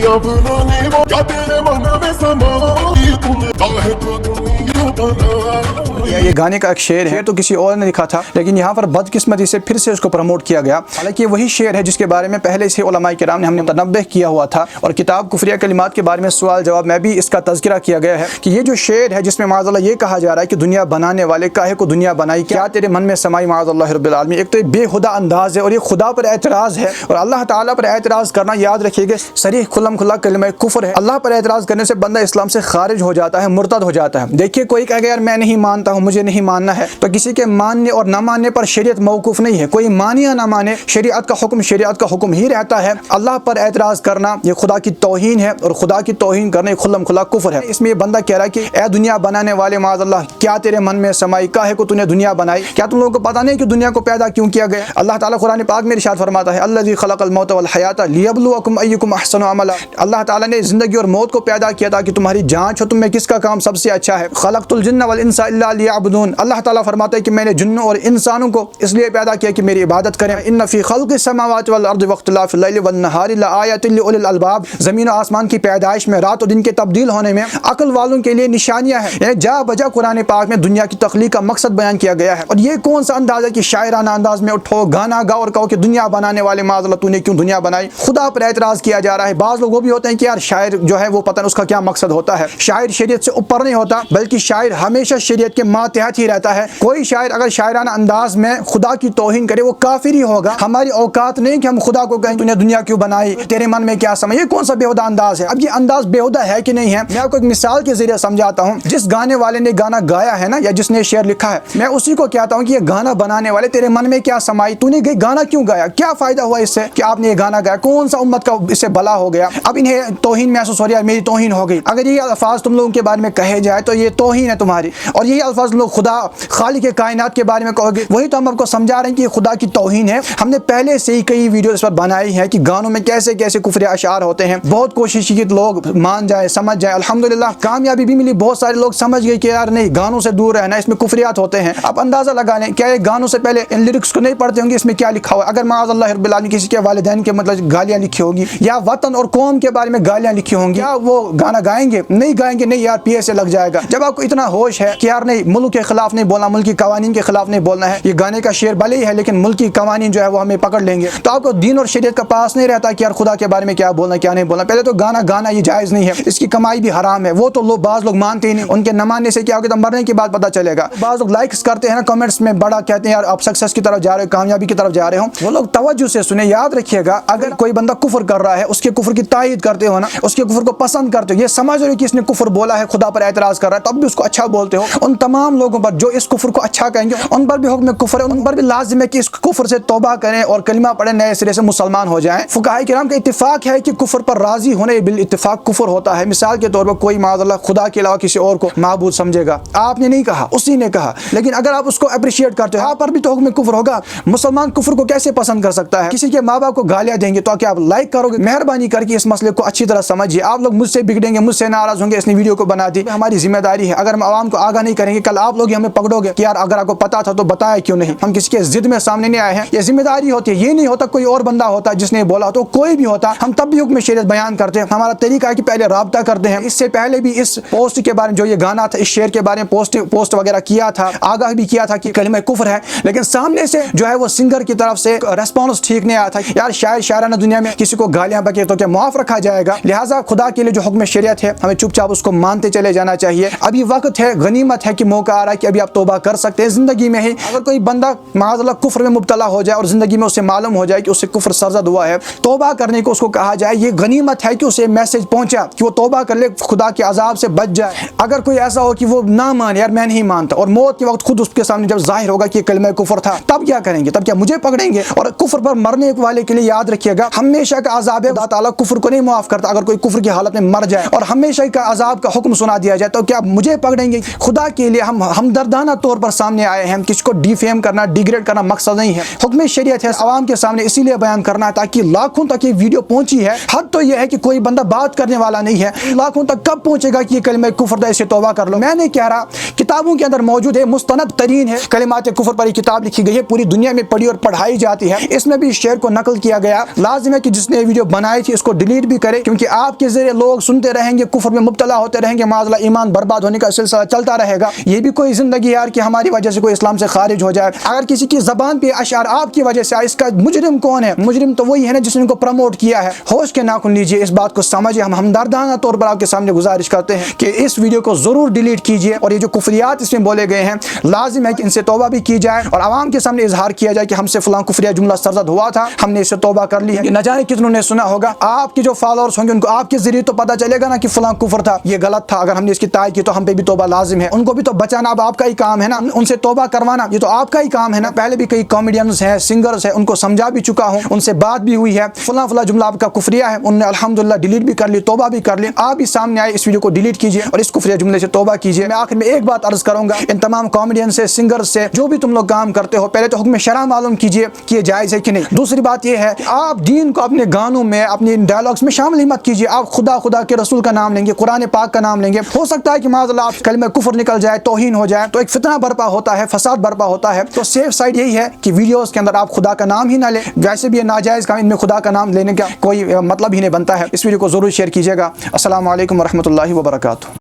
अपना नहीं वो क्या तेरे मन में समाई तूने काहे को दुनिया बनाई। ये गाने का एक शेर है तो किसी और ने लिखा था, लेकिन यहाँ पर बदकिस्मती से फिर से उसको प्रमोट किया गया। हालांकि वही शेर है जिसके बारे में पहले से उलमाए किराम ने हमने मुतनब्बह किया हुआ था, और किताब कुफरिया कलिमात के बारे में सवाल जवाब में भी इसका तज़किरा किया गया है कि ये जो शेर है जिसमें माज़अल्लाह ये कहा जा रहा है कि दुनिया बनाने वाले काहे को दुनिया बनाई, क्या तेरे मन में समाई माज़अल्लाह रब्बिल आलमीन। एक तो बेहुदा अंदाज है और ये खुदा पर एतराज़ है, और अल्लाह ताला पर एतराज़ करना याद रखिएगा सरीह खुल्लम खुल्ला कलिमा कुफ्र है। अल्लाह पर एतराज़ करने से बंदा इस्लाम से खारिज हो जाता है, मुर्तद हो जाता है। देखिए कोई कहेगा यार मैं नहीं मानता हूँ, मुझे नहीं मानना है, तो किसी के मानने और न मानने पर शरीयत मौकूफ नहीं है। कोई माने या ना माने, शरीयत का हुक्म ही रहता है। अल्लाह पर एतराज़ करना ये खुदा की तौहीन है, और खुदा की तौहीन करना खुल्लम खुल्ला कुफ्र है। इसमें ये बंदा कह रहा है कि ए दुनिया बनाने वाले माज़अल्लाह क्या तेरे मन में समाई, काहे को तूने दुनिया बनाई, क्या तुम लोगों को पता नहीं कि दुनिया को पैदा क्यों किया गया। अल्लाह ताला कुरान पाक में इरशाद फरमाता है अल्लज़ी खलक़ल मौत वल हयात लियब्लुवकुम अय्युकुम अहसनु अमला। अल्लाह ताला ने जिंदगी और मौत को पैदा किया ताकि तुम्हारी जांच हो तुम में किसका काम सबसे अच्छा है। खलक़तुल जिन्न वल इंसा इल्ला लियअबुदून। अल्लाह ताला फरमाता है कि मैंने जिन्नों और इंसानों को इसलिए पैदा किया कि मेरी इबादत करें। इन्न फी खल्क़िस समावाति वल अर्दि वख्तिलाफ़िल लैलि वन नहारि लआयातिन लिउलिल अलबाब। ज़मीन और आसमान की पैदाइश में, रात और दिन के तब्दील होने में अक्ल वालों के लिए निशानियां हैं। यानी जा बजा कुरान पाक में दुनिया की तख्लीक का मकसद बयान किया गया है। और ये कौन सा अंदाज है कि शायराना अंदाज में उठो गाना गाओ और कहो कि दुनिया बनाने वाले माज़अल्लाह तूने क्यों दुनिया बनाई। खुदा पर एतराज़ किया जा रहा है। बाज़ लोग वो भी होते हैं कि यार शायर जो है वो पता नहीं उसका क्या मकसद होता है। शायर शरीयत से ऊपर नहीं होता, बल्कि शायर हमेशा शरीयत के मातहत ही रहता है। कोई शायर अगर शायराना अंदाज में खुदा की तौहीन करे वो काफिर ही होगा। हमारी औकात नहीं कि हम खुदा को कहें तूने दुनिया क्यों बनाई, तेरे मन में क्या समझ। ये कौन सा बेहुदा अंदाज है। अब ये अंदाज बेहुदा है कि नहीं है, मैं आपको एक मिसाल के जरिए समझाता हूँ। जिस गाने वाले ने गाना गाया है ना, या जिसने शेर लिखा है, मैं उसी को कहता हूँ कि ये गाना बनाने वाले तेरे मन में क्या समाई, तूने गाना क्यों गाया, क्या फायदा हुआ इससे कि आपने ये गाना गाया, कौन सा उम्मत का इससे भला हो गया। अब इन्हें तौहीन महसूस हो रही है, मेरी तौहीन हो गई। अगर ये अल्फाज तुम लोगों के बारे में कहे जाए तो ये तौहीन है तुम्हारी, और यही अल्फाज लोग खुदा खालिक के कायनात के बारे में कहोगे, वही तो हम आपको समझा रहे हैं कि ये खुदा की तौहीन है। हमने पहले से ही कई वीडियो इस पर बनाई है कि गानों में कैसे कैसे कुफ्र अशार होते हैं। बहुत कोशिश की कि लोग मान जाए, समझ जाए। अल्हम्दुलिल्लाह कामयाबी भी मिली, बहुत सारे लोग समझ गए कि यार नहीं, गानों से दूर रहना, इसमें कुफ्रियात होते हैं। अब अंदाजा लगा लें, क्या ये गानों से पहले इन लिरिक्स को नहीं पढ़ते होंगे इसमें क्या लिखा हुआ है। अगर माअज़ल्लाह रब्बिल आलमीन किसी के वालिदैन के मतलब गालियाँ लिखी होगी, या वतन और कौम के बारे में गालियाँ लिखी होंगी, क्या वो गाना गाएंगे? नहीं गाएंगे। नहीं यार PSA लग जाएगा। जब आपको इतना होश है कि यार नहीं, मुल्क के खिलाफ नहीं बोलना, मुल्क की कवानीन के खिलाफ नहीं बोलना है, ये गाने का शेर भले ही है लेकिन मुल्क की कवानीन जो है वो हमें पकड़ लेंगे, तो आपको दीन और शरीयत का पास नहीं रहता कि यार खुदा के बारे में क्या बोलना क्या नहीं बोलना। पहले तो गाना ये जायज़ नहीं है, इसकी कमाई भी हराम है। वो तो लोग बाज़ लोग मानते ही नहीं, उनके न मानने से क्या होगा तो मरने की बात पता चलेगा। बाज़ लोग लाइक्स करते हैं ना कमेंट्स में, बड़ा कहते हैं यार आप सक्सेस की तरफ जा रहे हो, कामयाबी की तरफ जा रहे हो। वो लोग तवज्जो से सुने, याद रखिएगा, अगर कोई बंदा कुफ्र कर रहा है उसके कुफ्र की तायीद करते हो ना, उसके कुफ्र को पसंद करते हो, ये समझ रहे हो कि इसने कुफ्र बोला है, खुदा पर एतराज़ कर रहा है, तब भी उसको अच्छा बोलते हो। उन तमाम लोगों पर जो इस कुफ्र को अच्छा कहेंगे उन पर भी हुक्म कुफ्र है, उन पर भी लाजिम है कि इस कुफ्र से तौबा करें और कलिमा पढ़ें, नए सिरे से मुसलमान हो जाएं। फुकाहा किराम का इत्तिफाक है कि कुफ्र पर राजी होने बिल इत्तिफाक कुफ्र होता है। मिसाल के तौर पर कोई माज़अल्लाह खुदा के अलावा किसी और को माबूद समझेगा, आपने नहीं कहा, उसी ने कहा, लेकिन अगर आप उसको अप्रिशिएट करते हो, आप पर भी तो हुक्म कुफ्र होगा। मुसलमान कुफ्र को कैसे पसंद कर सकता है? किसी के माँ बाप को गालियां देंगे तो क्या आप लाइक करोगे? मेहरबानी करके इस मसले को अच्छी तरह समझिए। आप लोग मुझसे बिगड़ेंगे, मुझसे नाराज होंगे, इसने वीडियो को बना दी, हमारी जिम्मेदारी है। अगर हम आवाम को आगाह नहीं करेंगे, कल आप लोग हमें पकड़ोगे कि यार अगर आपको पता था तो बताया क्यों नहीं। हम किसी के जिद में सामने नहीं आए हैं, ये जिम्मेदारी होती है। ये नहीं होता कोई और बंदा होता जिसने बोला, तो कोई भी होता, हम तब भी हुक्म शरीयत बयान करते हैं। हमारा तरीका है कि पहले राब्ता करते हैं। इससे पहले भी इस पोस्ट के बारे में, जो ये गाना था, इस शेर के बारे में पोस्ट वगैरह किया था, आगाह भी किया था कि कलिमा कुफ्र है, लेकिन सामने से जो है वो सिंगर की तरफ से रेस्पॉन्स ठीक नहीं आया था। यार शायराना दुनिया में किसी को गालियां बके तो क्या मुआफ रखा जाएगा? लिहाजा खुदा के लिए जो हुक्म शरीयत है हमें चुपचाप उसको मानते चले जाना चाहिए। अभी वक्त है, गनीमत है कि मौका आ रहा है कि अभी आप तौबा कर सकते हैं जिंदगी में ही। अगर कोई बंदा माज़अल्लाह कुफ्र में मुब्तला हो जाए और जिंदगी में उसे मालूम हो जाए कि उससे कुफ्र सरजद हुआ है, तौबा करने को उसको कहा जाए, ये गनीमत है कि उसे मैसेज पहुंचा कि वो तौबा कर ले, खुदा के अजाब से बच जाए। अगर कोई ऐसा हो कि वो ना माने, यार मैं नहीं मानता, और मौत के वक्त खुद उसके सामने जब जाहिर होगा कि कलमा कुफ्र था, तब क्या करेंगे? तब क्या मुझे पकड़ेंगे? और कुफ्र पर मरने वाले के लिए याद रखिएगा, हमेशा का अजाब है। अल्लाह ताला कुफ्र को नहीं माफ करता। अगर कोई कुफ्र की हालत में मर जाए और हमेशा का अजाब का हुक्म सुना दिया जाए तो क्या मुझे पकड़ेंगे? खुदा के लिए ہم ہمدردانہ طور پر سامنے آئے ہیں، کسی کو ڈیفیم کرنا، ڈیگریڈ کرنا مقصد نہیں ہے۔ حکم شریعت ہے عوام کے سامنے اسی لیے بیان کرنا ہے تاکہ لاکھوں تک یہ ویڈیو پہنچی ہے۔ حد تو یہ ہے کہ کوئی بندہ بات کرنے والا نہیں ہے، لاکھوں تک کب پہنچے گا کہ یہ کلمہ کفر ہے، اسے توبہ کر لو۔ میں نہیں کہہ رہا، کتابوں کے اندر موجود ہے، مستند ترین ہے، کلمات کفر پر یہ کتاب لکھی گئی ہے، پوری دنیا میں پڑھی اور پڑھائی جاتی ہے۔ اس میں بھی اس شعر کو نقل کیا گیا۔ لازم ہے کہ جس نے یہ ویڈیو بنائی تھی اس کو ڈیلیٹ بھی کرے، کیونکہ آپ کے ذریعے لوگ سنتے رہیں گے، کفر میں مبتلا ہوتے رہیں گے، معاذ اللہ ایمان برباد ہونے کا سلسلہ چلتا رہے گا۔ یہ بھی کوئی زندگی یار کہ ہماری وجہ سے کوئی اسلام سے خارج ہو جائے۔ اگر کسی کی زبان پہ اشعار آپ کی وجہ سے آئے، اس کا مجرم کون ہے؟ مجرم تو وہی ہے نا جس نے ان کو پروموٹ کیا ہے۔ ہوش کے ناخن لیجیے، اس بات کو سمجھے۔ ہم ہمدردانہ طور پر آپ کے سامنے گزارش کرتے ہیں کہ اس ویڈیو کو ضرور ڈیلیٹ کیجیے، اور یہ جو کفریات اس میں بولے گئے ہیں لازم ہے کہ ان سے توبہ بھی کی جائے اور عوام کے سامنے اظہار کیا جائے کہ ہم سے فلاں کفریہ جملہ سرزد ہوا تھا، ہم نے اس سے توبہ کر لی ہے۔ نہ جانے کتنوں نے سنا ہوگا، آپ کے جو فالوورز ہوں گے ان کو آپ کے ذریعے تو پتہ چلے گا نا کہ فلاں کفر تھا، یہ غلط تھا، اگر ہم نے اس کی تائید کی تو ہم پہ بھی توبہ لازم ہے۔ ان کو بھی تو بچانا اب آپ کا ہی کام ہے نا، ان سے توبہ کروانا یہ تو آپ کا ہی کام ہے نا۔ پہلے بھی کئی کامیڈینز ہیں، سنگرز ہیں، ان کو سمجھا بھی چکا ہوں، ان سے بات بھی ہوئی ہے، فلاں فلاں جملہ آپ کا کفریہ ہے، انہوں نے الحمدللہ ڈیلیٹ بھی کر لی، توبہ بھی کر لی۔ آپ بھی سامنے آئے، اس ویڈیو کو ڈیلیٹ کیجیے اور اس کفریہ جملے سے توبہ کیجیے۔ میں آخر میں ایک بات عرض کروں گا ان تمام کامیڈین سے، سنگر سے، جو بھی تم لوگ کام کرتے ہو، پہلے تو حکم شرع معلوم کیجیے کہ یہ جائز ہے کہ نہیں۔ دوسری بات یہ ہے کہ آپ دین کو اپنے گانوں میں، اپنے ڈائلاگس میں شامل ہی مت کیجیے۔ آپ خدا کے رسول کا نام لیں گے، قرآن پاک کا نام لیں گے، ہو سکتا ہے کہ معاذ اللہ آپ کلمہ کفر نکل جائے، توہین ہو جائے، تو ایک فتنہ برپا ہوتا ہے، فساد برپا ہوتا ہے۔ تو سیف سائڈ یہی ہے کہ ویڈیوز کے اندر آپ خدا کا نام ہی نہ لیں۔ ویسے بھی یہ ناجائز کام، ان میں خدا کا نام لینے کا کوئی مطلب ہی نہیں بنتا ہے۔ اس ویڈیو کو ضرور شیئر کیجیے گا۔ السلام علیکم ورحمۃ اللہ وبرکاتہ۔